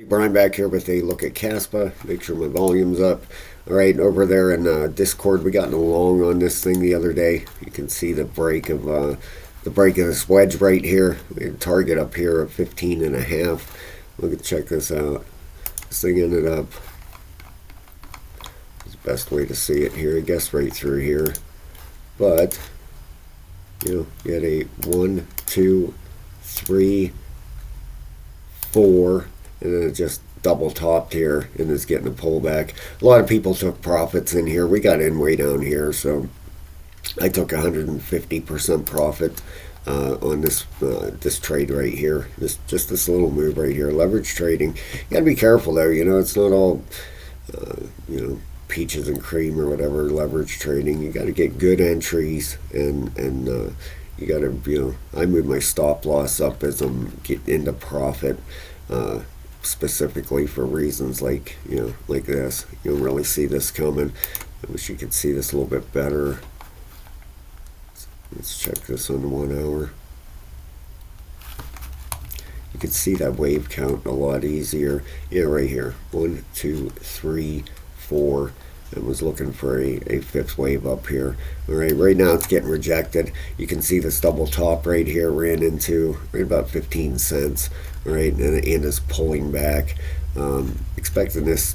Brian back here with a look at Kaspa. Make sure my volume's up. All right, over there in Discord, we got in a long on this thing the other day. You can see the break of this wedge right here. We had a target up here of 15.5. Look at check this out. This thing ended up. It's the best way to see it here. I guess right through here, but you had a 1, 2, 3, 4. And then it just double topped here and is getting a pullback. A lot of people took profits in here. We got in way down here, so I took 150% profit on this trade right here. This little move right here. Leverage trading. You gotta be careful though. It's not all peaches and cream or whatever. Leverage trading. You got to get good entries and you got to I move my stop loss up as I'm getting into profit. Specifically for reasons like like this. You don't really see this coming. I wish you could see this a little bit better. Let's check this on the 1 hour. You can see that wave count a lot easier. Right here. 1, 2, 3, 4. I was looking for a fifth wave up here. All right, right now it's getting rejected. You can see this double top right here ran into right about 15 cents. Right, and is pulling back. Expecting this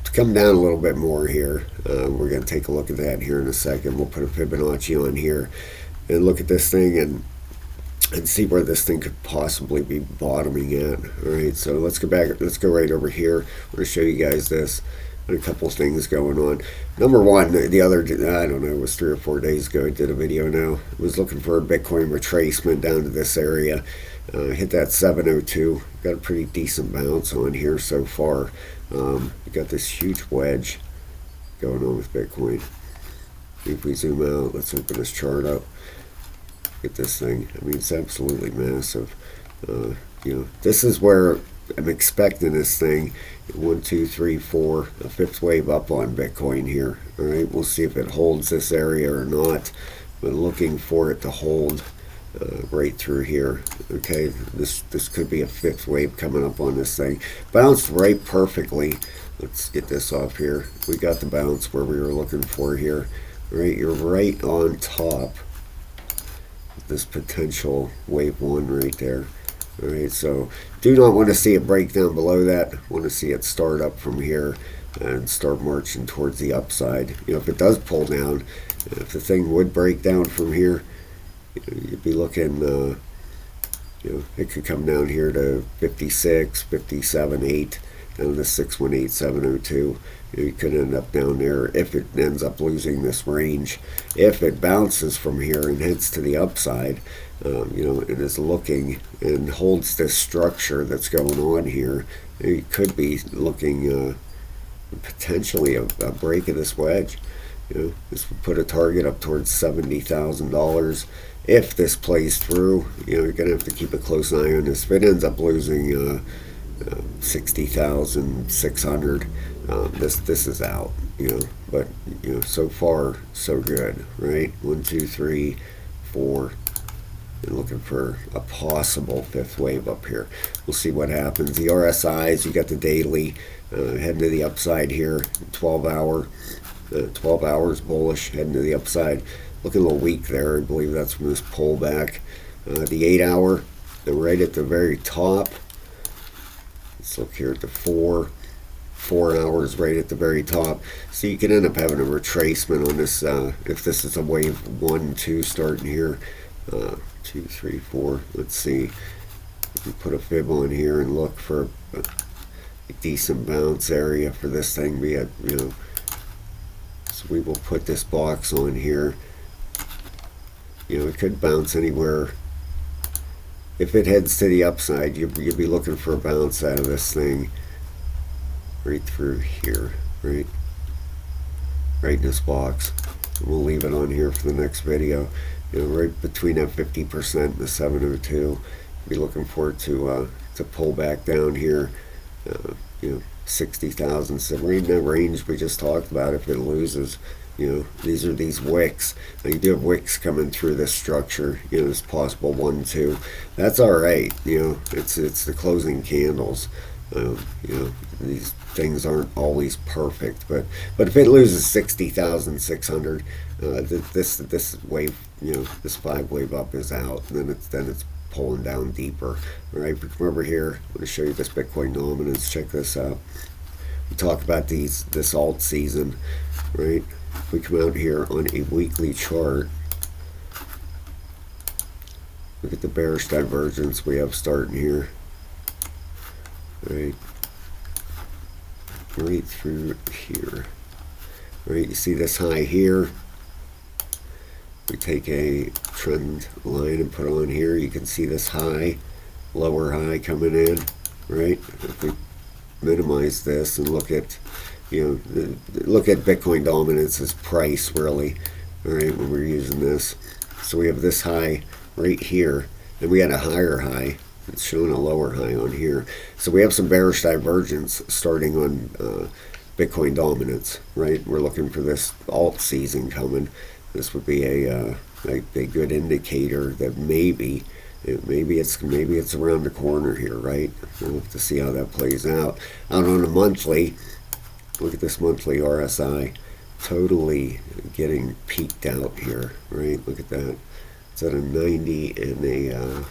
to come down a little bit more here. We're going to take a look at that here in a second. We'll put a Fibonacci on here and look at this thing and see where this thing could possibly be bottoming at. All right, so let's go back. Let's go right over here. I'm going to show you guys this. A couple things going on. Number one, the other, I don't know, it was 3 or 4 days ago, I did a video now. I was looking for a Bitcoin retracement down to this area. Hit that 702. Got a pretty decent bounce on here so far. You got this huge wedge going on with Bitcoin. If we zoom out, let's open this chart up. Get this thing. I mean, it's absolutely massive. This is where I'm expecting this thing. 1, 2, 3, 4, a fifth wave up on Bitcoin here. All right, we'll see if it holds this area or not. But looking for it to hold right through here. Okay, this could be a fifth wave coming up on this thing. Bounced right perfectly. Let's get this off here. We got the bounce where we were looking for here. All right, you're right on top of this potential wave 1 right there. All right, so do not want to see it break down below that. Want to see it start up from here and start marching towards the upside. If it does pull down, if the thing would break down from here, you'd be looking, it could come down here to 56, 57, 8, down to 618, 702. You could end up down there if it ends up losing this range. If it bounces from here and heads to the upside, it is looking and holds this structure that's going on here. You could be looking potentially a break of this wedge. This would put a target up towards $70,000. If this plays through, you're gonna have to keep a close eye on this. If it ends up losing 60,600, this is out. But so far so good, right? 1, 2, 3, 4. And looking for a possible fifth wave up here. We'll see what happens. The RSIs, you got the daily heading to the upside here. 12 hours bullish, heading to the upside. Looking a little weak there. I believe that's from this pullback. The 8 hour, they're right at the very top. Let's look here at the 4 hours right at the very top. So you can end up having a retracement on this if this is a wave 1, 2 starting here. 2, 3, 4. Let's see. We can put a fib on here and look for a decent bounce area for this thing. So we will put this box on here. It could bounce anywhere. If it heads to the upside, you'll be looking for a bounce out of this thing right through here, right in this box. And we'll leave it on here for the next video. Right between that 50% and the 702. Be looking for it to pull back down here. 60,000. So we're in that range we just talked about. If it loses, these are these wicks. Now you do have wicks coming through this structure. It's possible 1, 2. That's all right. It's the closing candles. You know, these things aren't always perfect, but if it loses 60,600, this wave, you know, this 5 wave up is out, and then it's pulling down deeper. All right, if we come over here, I'm going to show you this Bitcoin dominance. Check this out. We talk about this alt season, right? If we come out here on a weekly chart, look at the bearish divergence we have starting here. Right through here. Right, you see this high here. We take a trend line and put it on here. You can see this high, lower high coming in. Right, if we minimize this and look at, you know, look at Bitcoin dominance's price really. All right, when we're using this, so we have this high right here, and we had a higher high. It's showing a lower high on here. So we have some bearish divergence starting on Bitcoin dominance, right? We're looking for this alt season coming. This would be a good indicator that maybe it's around the corner here, right? We'll have to see how that plays out. Out on a monthly, look at this monthly RSI, totally getting peaked out here, right? Look at that. It's at a 90 and a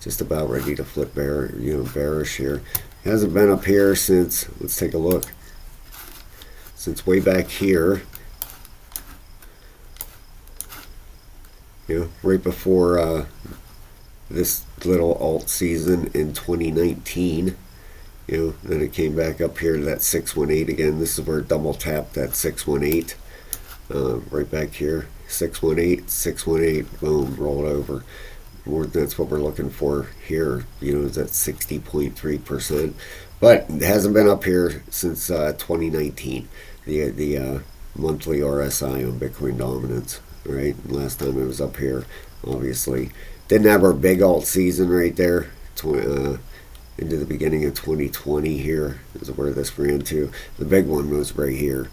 just about ready to flip bearish here. It hasn't been up here since, let's take a look, since way back here, you know, right before this little alt season in 2019. You know, then it came back up here to that 618 again. This is where it double tapped that 618, right back here, 618, 618, boom, rolled over. That's what we're looking for here, you know, is at 60.3%. But it hasn't been up here since 2019, the monthly RSI on Bitcoin dominance, right? Last time it was up here, obviously. Didn't have our big alt season right there, into the beginning of 2020 here is where this ran to. The big one was right here,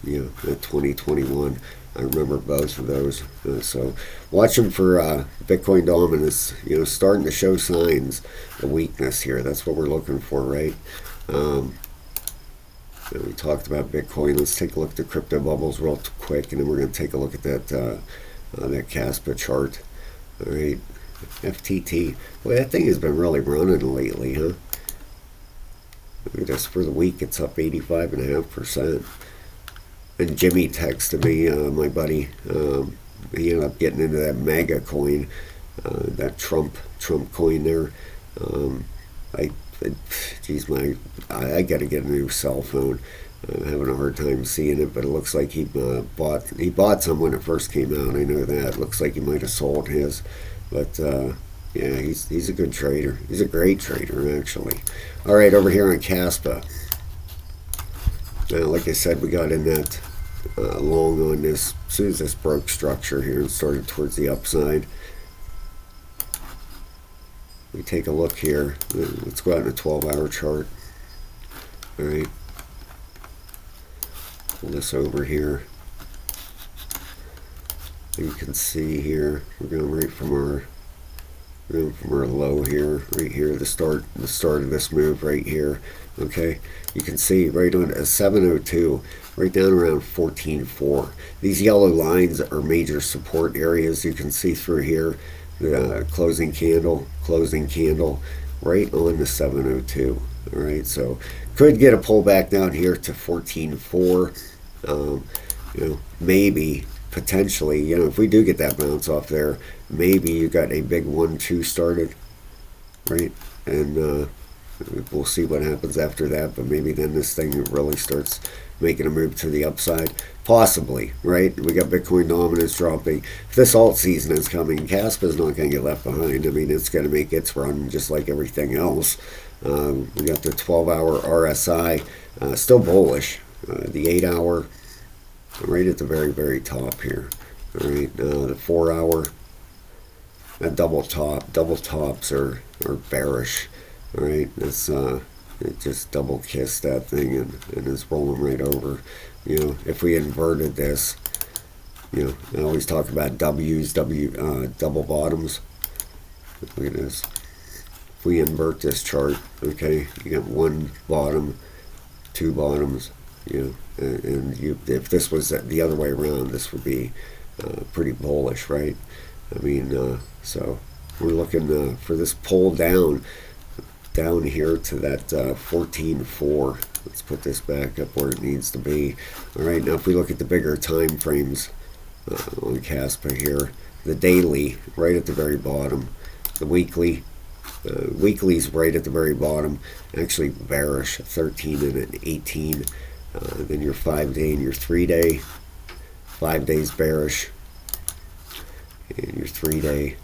you know, at 2021. I remember both of those. So watching for Bitcoin dominance, you know, starting to show signs of weakness here. That's what we're looking for, right? We talked about Bitcoin. Let's take a look at the crypto bubbles real quick, and then we're going to take a look at that that Kaspa chart. All right, FTT. Well, that thing has been really running lately, huh? Look at this. For the week, it's up 85.5%. And Jimmy texted me, my buddy, he ended up getting into that MAGA coin, that Trump coin there. I got to get a new cell phone. I'm having a hard time seeing it, but it looks like he bought some when it first came out. I know that. It looks like he might have sold his, but yeah, he's a good trader. He's a great trader, actually. All right, over here on Kaspa. Like I said, we got in that long on this. As soon as this broke structure here and started towards the upside, we take a look here. Let's go out in a 12-hour chart. All right, pull this over here. And you can see here we're going right from our low here, right here, the start of this move right here. Okay, you can see right on a 702, right down around 14.4. These yellow lines are major support areas. You can see through here the closing candle, right on the 702. All right, so could get a pullback down here to 14.4. You know, maybe potentially, you know, if we do get that bounce off there, maybe you got a big 1-2 started, right? And we'll see what happens after that, but maybe then this thing really starts making a move to the upside, possibly, right? We got Bitcoin dominance dropping. If this alt season is coming, Kaspa's not going to get left behind. I mean, it's going to make its run just like everything else. We got the 12-hour RSI, still bullish. The 8-hour, right at the very, very top here. All right, the 4-hour, that double tops are bearish. All right, that's it just double kissed that thing and is rolling right over. You know, if we inverted this, you know, I always talk about double bottoms. Look at this, if we invert this chart, okay, you got one bottom, two bottoms, you know, and you, if this was the other way around, this would be pretty bullish, right? I mean, so we're looking for this pull down here to that 14.4. Let's put this back up where it needs to be. All right, now if we look at the bigger time frames on Kaspa here, the daily right at the very bottom, the weekly. Weekly's right at the very bottom, actually bearish, 13 and an 18. Then your 5-day and your 3-day. 5 days bearish, and your 3-day.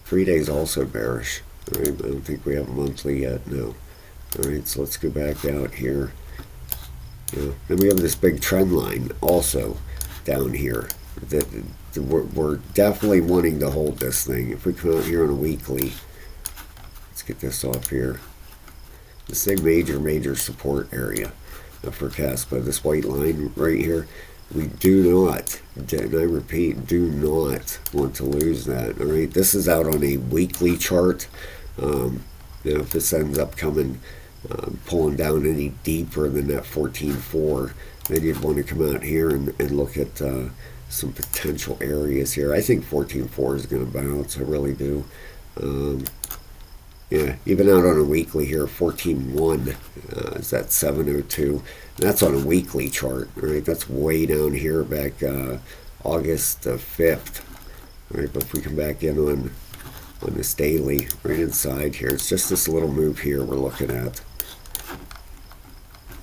3 days also bearish. All right, I don't think we have a monthly yet. No. All right, so let's go back out here. Yeah. Then we have this big trend line also down here. We're definitely wanting to hold this thing. If we come out here on a weekly. Let's get this off here. This is a major support area for Kaspa. This white line right here, we do not, and I repeat, do not want to lose that. All right, this is out on a weekly chart. You know, if this ends up coming, pulling down any deeper than that 14.4, then you'd want to come out here and look at some potential areas here. I think 14.4 is going to bounce. I really do. Yeah, even out on a weekly here, 14.1 is that 702. That's on a weekly chart, right? That's way down here back August 5th, right? But if we come back in on this daily, right inside here, it's just this little move here we're looking at.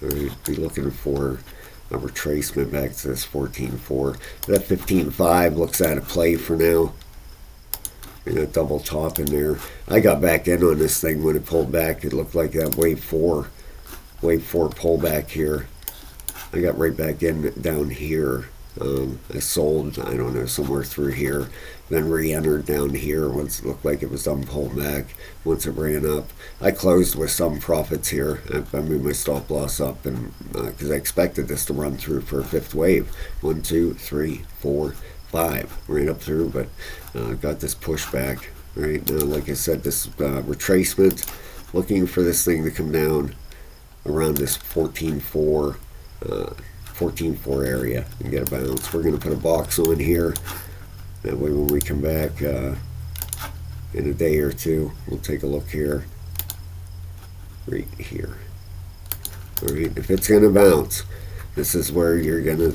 All right, be looking for a retracement back to this 14.4. That 15.5 looks out of play for now. And that double top in there. I got back in on this thing when it pulled back. It looked like that wave 4 pullback here. I got right back in down here. I sold, I don't know, somewhere through here. Then re-entered down here once it looked like it was done pulling back. Once it ran up, I closed with some profits here. I moved my stop loss up, and because I expected this to run through for a fifth wave. 1, 2, 3, 4, 5 right up through, but got this pushback right now. Like I said, this retracement, looking for this thing to come down around this 14.4 area and get a bounce. We're going to put a box on here. That way when we come back in a day or two, we'll take a look here, right here. All right, if it's going to bounce, this is where you're gonna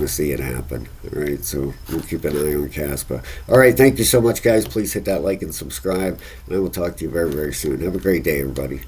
see it happen. All right, so we'll keep an eye on Kaspa. All right, thank you so much, guys. Please hit that like and subscribe, and I will talk to you very soon. Have a great day, everybody.